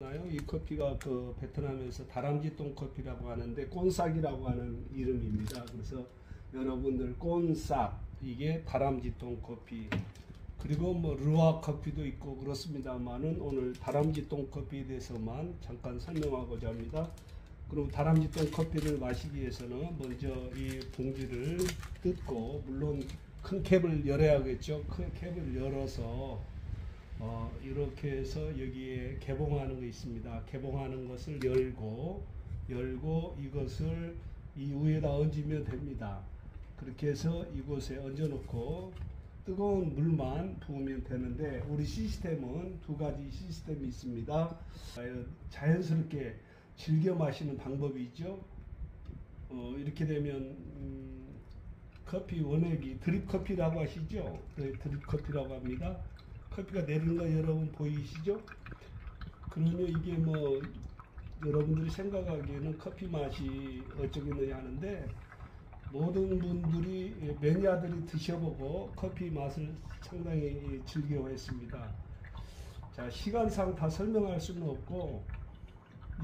이 커피가 그 베트남에서 다람쥐똥 커피라고 하는데 꼰싹이라고 하는 이름입니다. 그래서 여러분들 꼰싹 이게 다람쥐똥 커피, 그리고 뭐 르와 커피도 있고 그렇습니다만은 오늘 다람쥐똥 커피에 대해서만 잠깐 설명하고자 합니다. 그리고 다람쥐똥 커피를 마시기 위해서는 먼저 이 봉지를 뜯고, 물론 큰 캡을 열어야겠죠. 큰 캡을 열어서 이렇게 해서 여기에 개봉하는 거 있습니다. 개봉하는 것을 열고 이것을 이 위에다 얹으면 됩니다. 그렇게 해서 이곳에 얹어 놓고 뜨거운 물만 부으면 되는데, 우리 시스템은 두 가지 시스템이 있습니다. 자연스럽게 즐겨 마시는 방법이 있죠. 이렇게 되면 커피 원액이 드립 커피라고 하시죠. 드립 커피라고 합니다. 커피가 내리는 거 여러분 보이시죠? 그러면 이게 뭐 여러분들이 생각하기에는 커피 맛이 어쩌겠느냐 하는데, 모든 분들이 매니아들이 드셔보고 커피 맛을 상당히 즐겨했습니다. 자, 시간상 다 설명할 수는 없고,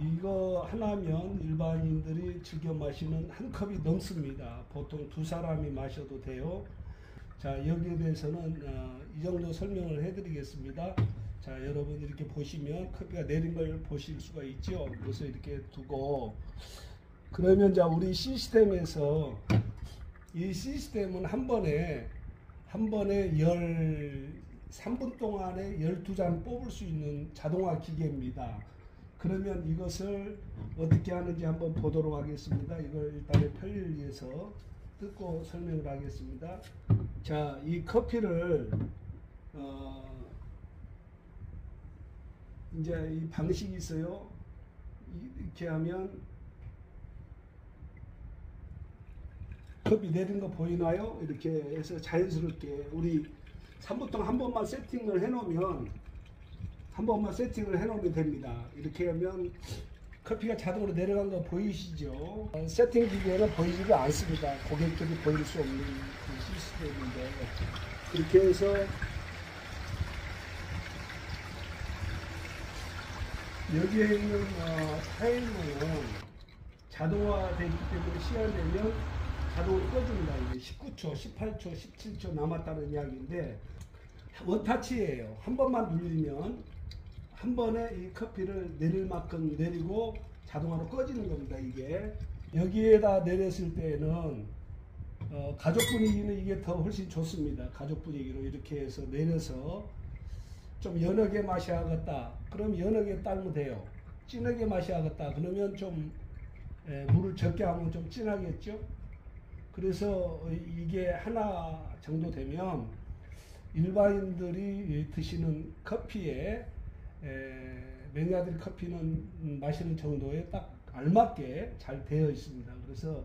이거 하나면 일반인들이 즐겨 마시는 한 컵이 넘습니다. 보통 두 사람이 마셔도 돼요. 자, 여기에 대해서는 이 정도 설명을 해드리겠습니다. 자, 여러분 이렇게 보시면 커피가 내린 걸 보실 수가 있죠. 그래서 이렇게 두고, 그러면 자, 우리 시스템에서 이 시스템은 한 번에 3분 동안에 12잔 뽑을 수 있는 자동화 기계입니다. 그러면 이것을 어떻게 하는지 한번 보도록 하겠습니다. 이걸 일단은 편리를 위해서 뜯고 설명을 하겠습니다. 자, 이 커피를 이제 이 방식이 있어요. 이렇게 하면 커피 내린 거 보이나요? 이렇게 해서 자연스럽게 우리 3분 동안 한 번만 세팅을 해놓으면 됩니다. 이렇게 하면 커피가 자동으로 내려간 거 보이시죠? 세팅 기계는 보이지가 않습니다. 고객들이 보일 수 없는 그 시스템인데, 이렇게 해서 여기에 있는 타이머는 자동화되기 때문에 시간 되면 자동으로 꺼집니다. 이게 19초, 18초, 17초 남았다는 이야기인데, 원타치예요. 한 번만 눌리면 한 번에 이 커피를 내릴 만큼 내리고 자동으로 꺼지는 겁니다. 이게 여기에다 내렸을 때는 가족 분위기는 이게 더 훨씬 좋습니다. 가족 분위기로 이렇게 해서 내려서 좀 연하게 마셔야겠다, 그럼 연하게 따르면 돼요. 진하게 마셔야겠다, 그러면 좀 물을 적게 하면 좀 진하겠죠. 그래서 이게 하나 정도 되면 일반인들이 드시는 커피에 매니아들이 커피는 마시는 정도에 딱 알맞게 잘 되어 있습니다. 그래서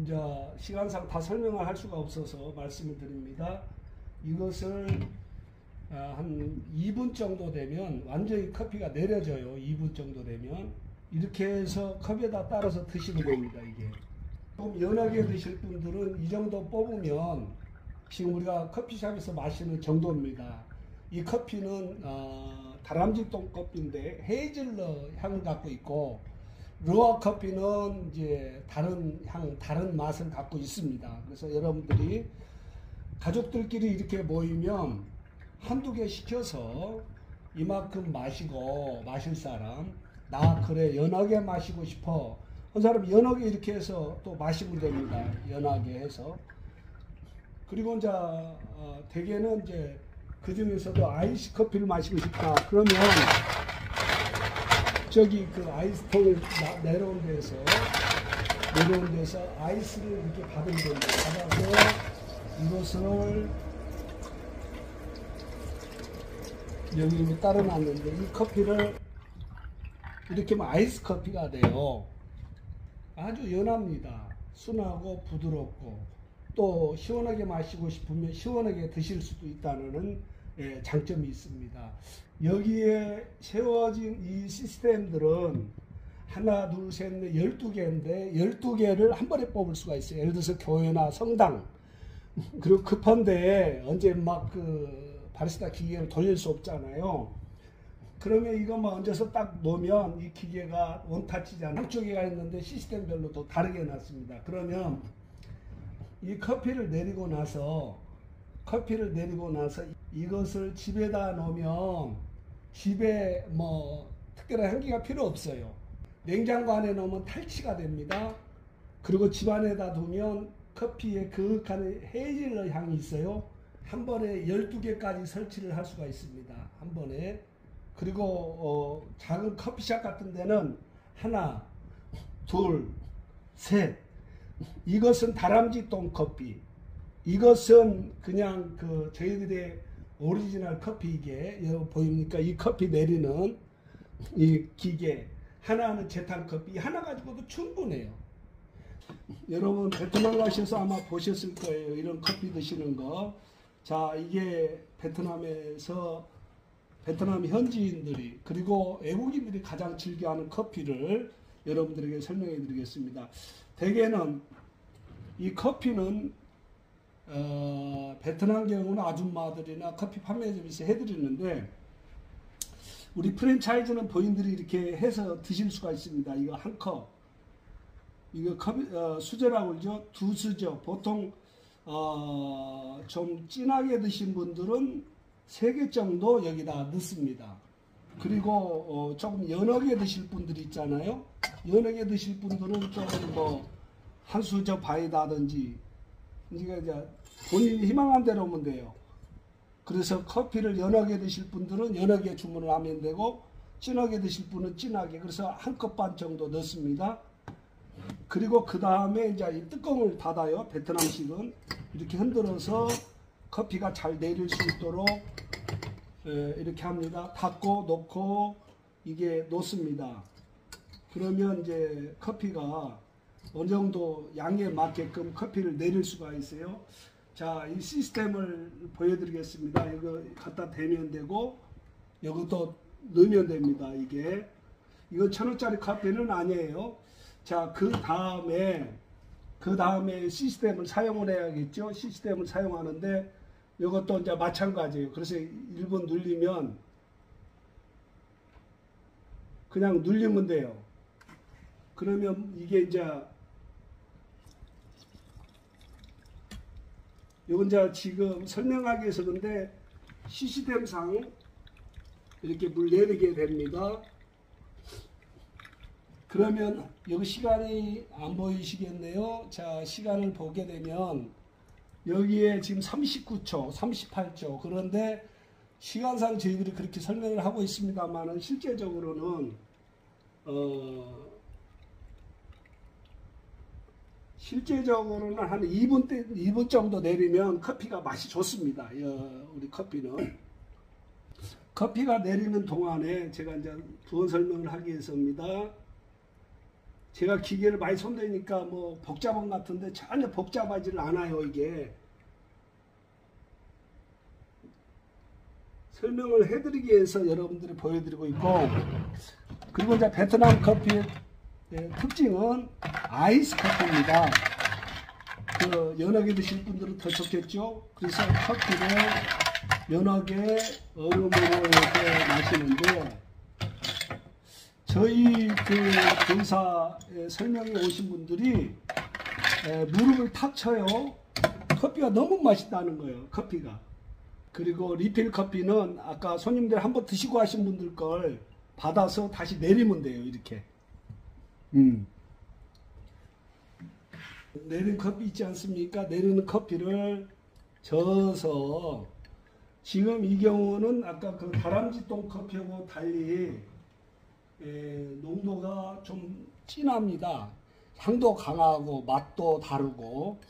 이제 시간상 다 설명을 할 수가 없어서 말씀을 드립니다. 이것을 한 2분 정도 되면 완전히 커피가 내려져요. 2분 정도 되면 이렇게 해서 컵에다 따라서 드시는 겁니다. 이게 조금 연하게 드실 분들은 이 정도 뽑으면 지금 우리가 커피숍에서 마시는 정도입니다. 이 커피는 다람쥐똥 커피인데 헤이즐넛 향을 갖고 있고, 르와 커피는 이제 다른 향, 다른 맛을 갖고 있습니다. 그래서 여러분들이 가족들끼리 이렇게 모이면 한두 개 시켜서 이만큼 마시고, 마실 사람, 나 그래 연하게 마시고 싶어 한 사람 연하게 이렇게 해서 또 마시면 됩니다. 연하게 해서. 그리고 이제 대개는 이제 그 중에서도 아이스 커피를 마시고 싶다, 그러면 저기 그 아이스통을 내려온 데서 아이스를 이렇게 받으면 됩니다. 받아서 이것을 여기 이렇게 따라 놨는데, 이 커피를 이렇게 하면 아이스 커피가 돼요. 아주 연합니다. 순하고 부드럽고, 또 시원하게 마시고 싶으면 시원하게 드실 수도 있다는 장점이 있습니다. 여기에 세워진 이 시스템들은 하나, 둘, 셋, 넷, 12개인데 12개를 한 번에 뽑을 수가 있어요. 예를 들어서 교회나 성당, 그리고 급한데 언제 막 바리스타 기계를 돌릴 수 없잖아요. 그러면 이것만 얹어서 딱 놓으면 이 기계가 원타치잖아요. 한쪽에가 있는데 시스템별로 또 다르게 놨습니다. 그러면 이 커피를 내리고 나서 이것을 집에다 놓으면 집에 뭐 특별한 향기가 필요 없어요. 냉장고 안에 넣으면 탈취가 됩니다. 그리고 집 안에다 두면 커피에 그윽한 헤이즐넛 향이 있어요. 한 번에 12개까지 설치를 할 수가 있습니다. 한 번에. 그리고 작은 커피숍 같은 데는 하나, 둘, 셋. 이것은 다람쥐 똥 커피. 이것은 그냥 그 저희들의 오리지널 커피기계. 여러분 보입니까? 이 커피 내리는 이 기계. 하나는 제탄 커피. 하나 가지고도 충분해요. 여러분 베트남 가셔서 아마 보셨을 거예요. 이런 커피 드시는 거. 자, 이게 베트남에서 베트남 현지인들이 그리고 외국인들이 가장 즐겨하는 커피를 여러분들에게 설명해 드리겠습니다. 대개는 이 커피는 베트남 경우는 아줌마들이나 커피 판매점에서 해드리는데 우리 프랜차이즈는 본인들이 이렇게 해서 드실 수가 있습니다. 이거 한 컵. 이거 수저라고 그러죠. 2수저. 보통 좀 진하게 드신 분들은 3개 정도 여기다 넣습니다. 그리고 조금 연하게 드실 분들이 있잖아요. 연하게 드실 분들은 조금 뭐 한 수저 반이라든지 그러니까 이제 본인이 희망한 대로 하면 돼요. 그래서 커피를 연하게 드실 분들은 연하게 주문을 하면 되고 진하게 드실 분은 진하게. 그래서 한 컵 반 정도 넣습니다. 그리고 그 다음에 이제 이 뚜껑을 닫아요. 베트남식은 이렇게 흔들어서 커피가 잘 내릴 수 있도록 이렇게 합니다. 닫고 놓고 이게 놓습니다. 그러면 이제 커피가 어느 정도 양에 맞게끔 커피를 내릴 수가 있어요. 자, 이 시스템을 보여드리겠습니다. 이거 갖다 대면 되고 이것도 넣으면 됩니다. 이건 1,000원짜리 커피는 아니에요. 자, 그 다음에 시스템을 사용을 해야겠죠. 시스템을 사용하는데 이것도 이제 마찬가지예요. 그래서 1번 눌리면 그냥 눌리면 돼요. 그러면 이게 이제 이건 이제 지금 설명하기 위해서 근데 시스템상 이렇게 물 내리게 됩니다. 그러면 여기 시간이 안 보이시겠네요. 자, 시간을 보게 되면 여기에 지금 39초, 38초. 그런데 시간상 저희들이 그렇게 설명을 하고 있습니다만은 실제적으로는 한 2분 정도 내리면 커피가 맛이 좋습니다. 우리 커피는. 커피가 내리는 동안에 제가 이제 부원 설명을 하기 위해서입니다. 제가 기계를 많이 손대니까 뭐 복잡한 것 같은데 전혀 복잡하지를 않아요. 이게 설명을 해드리기 위해서 여러분들이 보여드리고 있고, 그리고 이제 베트남 커피의 특징은 아이스 커피입니다. 연하게 드실 분들은 더 좋겠죠. 그래서 커피를 연하게 얼음으로 이렇게 마시는데, 저희 본사에 설명에 오신 분들이 무릎을 탁 쳐요. 커피가 너무 맛있다는 거예요. 커피가. 그리고 리필 커피는 아까 손님들 한번 드시고 하신 분들 걸 받아서 다시 내리면 돼요. 이렇게. 내린 커피 있지 않습니까? 내리는 커피를 저어서, 지금 이 경우는 아까 그 다람쥐 똥 커피하고 달리 농도가 좀 진합니다. 향도 강하고 맛도 다르고.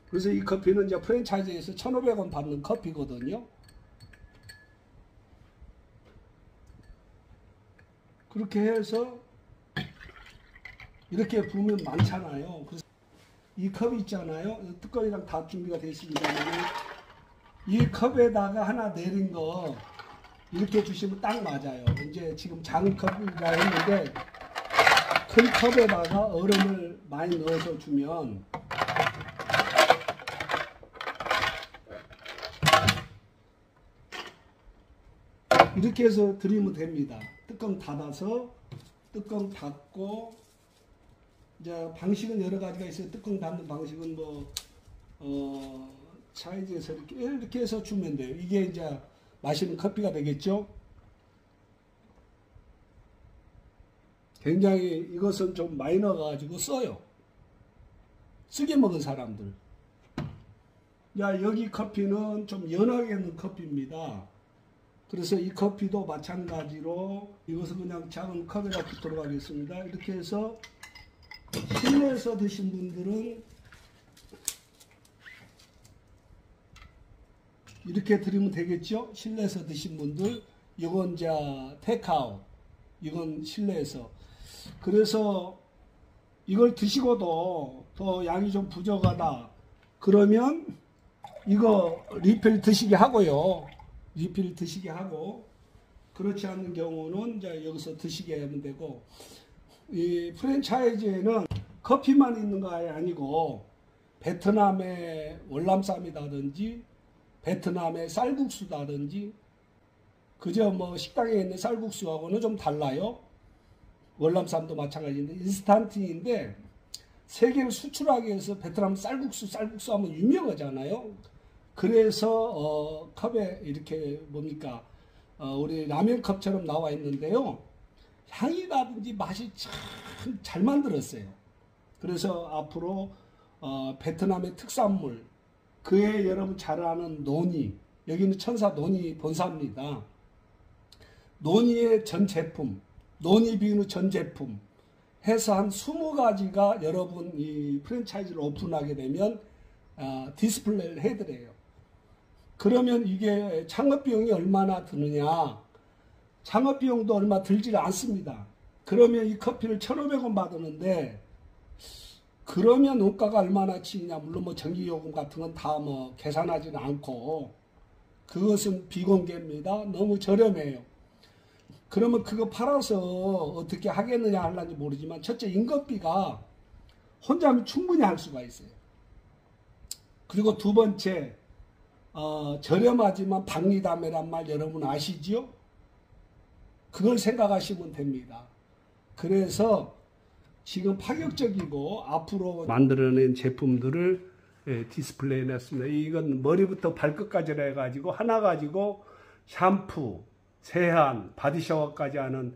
그래서 이 커피는 이제 프랜차이즈에서 1,500원 받는 커피거든요. 그렇게 해서 이렇게 부으면 많잖아요. 그래서 이 컵 있잖아요. 뚜껑이랑 다 준비가 되어 있습니다만 이 컵에다가 하나 내린 거 이렇게 주시면 딱 맞아요. 이제 지금 작은 컵이라 했는데 큰 컵에다가 얼음을 많이 넣어서 주면 이렇게 해서 드리면 됩니다. 뚜껑 닫아서 뚜껑 닫고 이제 방식은 여러 가지가 있어요. 뚜껑 닫는 방식은 차이즈에서 이렇게 해서 주면 돼요. 이게 이제 마시는 커피가 되겠죠. 굉장히 이것은 좀 많이 넣어가지고 써요. 쓰게 먹은 사람들. 야, 여기 커피는 좀 연하게 넣은 커피입니다. 그래서 이 커피도 마찬가지로 이것은 그냥 작은 컵에다 붓도록 하겠습니다. 이렇게 해서 실내에서 드신 분들은 이렇게 드리면 되겠죠. 실내에서 드신 분들 이건 이제 테이크아웃, 이건 실내에서. 그래서 이걸 드시고도 더 양이 좀 부족하다 그러면 이거 리필 드시게 하고요. 리필 드시게 하고, 그렇지 않는 경우는 이제 여기서 드시게 하면 되고, 이 프랜차이즈에는 커피만 있는 거 아니고 베트남의 월남쌈이라든지 베트남의 쌀국수라든지, 그저 뭐 식당에 있는 쌀국수하고는 좀 달라요. 월남쌈도 마찬가지인데 인스턴트인데 세계를 수출하기 위해서 베트남 쌀국수 하면 유명하잖아요. 그래서 컵에 이렇게 뭡니까 우리 라면 컵처럼 나와 있는데요. 향이라든지 맛이 참 잘 만들었어요. 그래서 앞으로 베트남의 특산물, 그에 여러분 잘 아는 노니, 여기는 천사 노니 본사입니다. 노니의 전 제품, 노니 비누 전 제품 해서 한 20가지가 여러분 이 프랜차이즈를 오픈하게 되면 디스플레이를 해드려요. 그러면 이게 창업비용이 얼마나 드느냐? 창업비용도 얼마 들지 않습니다. 그러면 이 커피를 1,500원 받았는데, 그러면 원가가 얼마나 치느냐? 물론 뭐 전기요금 같은 건 다 뭐 계산하지는 않고, 그것은 비공개입니다. 너무 저렴해요. 그러면 그거 팔아서 어떻게 하겠느냐 할란지 모르지만, 첫째 인건비가 혼자 하면 충분히 할 수가 있어요. 그리고 두 번째, 저렴하지만 박리담회란 말 여러분 아시죠? 그걸 생각하시면 됩니다. 그래서 지금 파격적이고 앞으로 만들어낸 제품들을 디스플레이 해놨습니다. 이건 머리부터 발끝까지라 해가지고 하나 가지고 샴푸, 세안, 바디샤워까지 하는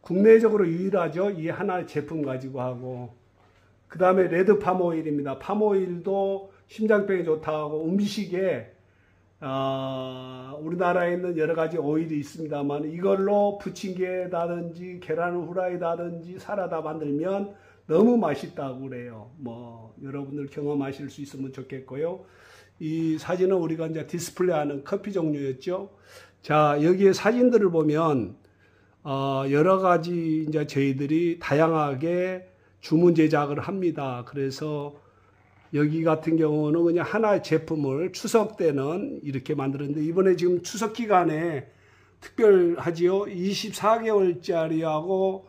국내적으로 유일하죠. 이 하나의 제품 가지고 하고, 그 다음에 레드 팜오일입니다. 팜오일도 심장병에 좋다고 음식에 우리나라에 있는 여러 가지 오일이 있습니다만 이걸로 부침개라든지 계란 후라이라든지 사라다 만들면 너무 맛있다고 그래요. 뭐 여러분들 경험하실 수 있으면 좋겠고요. 이 사진은 우리가 이제 디스플레이하는 커피 종류였죠. 자, 여기에 사진들을 보면 여러 가지 이제 저희들이 다양하게 주문 제작을 합니다. 그래서 여기 같은 경우는 그냥 하나의 제품을 추석 때는 이렇게 만들었는데, 이번에 지금 추석 기간에 특별하지요. 24개월짜리하고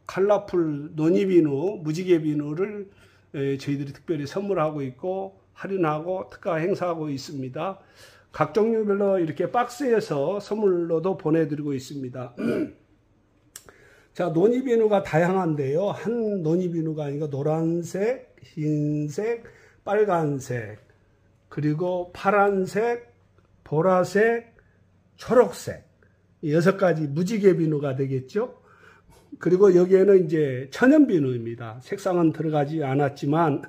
컬러풀 노니 비누, 무지개 비누를 저희들이 특별히 선물하고 있고 할인하고 특가 행사하고 있습니다. 각 종류별로 이렇게 박스에서 선물로도 보내드리고 있습니다. 자, 노니 비누가 다양한데요. 한 노니 비누가 아니고 노란색, 흰색, 빨간색, 그리고 파란색, 보라색, 초록색, 6가지 무지개 비누가 되겠죠. 그리고 여기에는 이제 천연 비누입니다. 색상은 들어가지 않았지만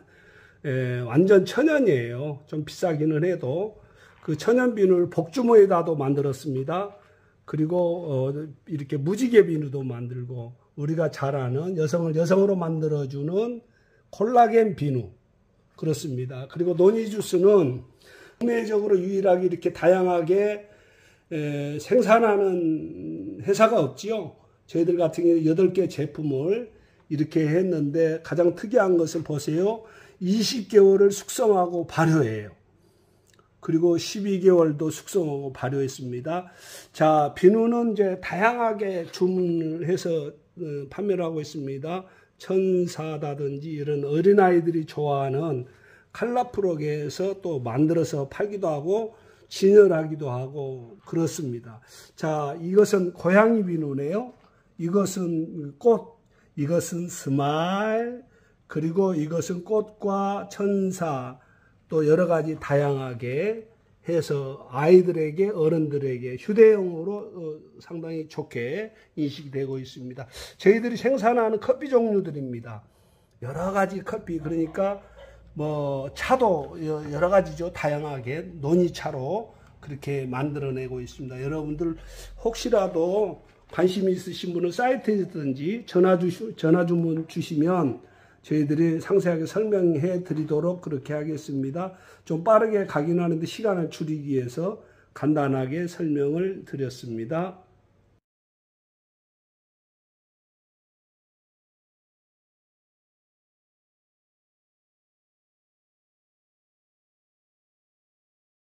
완전 천연이에요. 좀 비싸기는 해도 그 천연 비누를 복주머니에다도 만들었습니다. 그리고 이렇게 무지개 비누도 만들고, 우리가 잘 아는 여성을 여성으로 만들어주는 콜라겐 비누, 그렇습니다. 그리고 노니 주스는 국내적으로 유일하게 이렇게 다양하게 생산하는 회사가 없지요. 저희들 같은 경우 8개 제품을 이렇게 했는데, 가장 특이한 것을 보세요. 20개월을 숙성하고 발효해요. 그리고 12개월도 숙성하고 발효했습니다. 자, 비누는 이제 다양하게 주문을 해서 판매를 하고 있습니다. 천사다든지 이런 어린아이들이 좋아하는 컬러풀하게 해서 또 만들어서 팔기도 하고, 진열하기도 하고 그렇습니다. 자, 이것은 고양이 비누네요. 이것은 꽃, 이것은 스마일, 그리고 이것은 꽃과 천사, 또 여러 가지 다양하게 해서 아이들에게, 어른들에게 휴대용으로 상당히 좋게 인식이 되고 있습니다. 저희들이 생산하는 커피 종류들입니다. 여러 가지 커피, 그러니까 뭐 차도 여러 가지죠. 다양하게 논이차로 그렇게 만들어내고 있습니다. 여러분들 혹시라도 관심이 있으신 분은 사이트에든지 전화 주문 주시면 저희들이 상세하게 설명해 드리도록 그렇게 하겠습니다. 좀 빠르게 가긴 하는데 시간을 줄이기 위해서 간단하게 설명을 드렸습니다.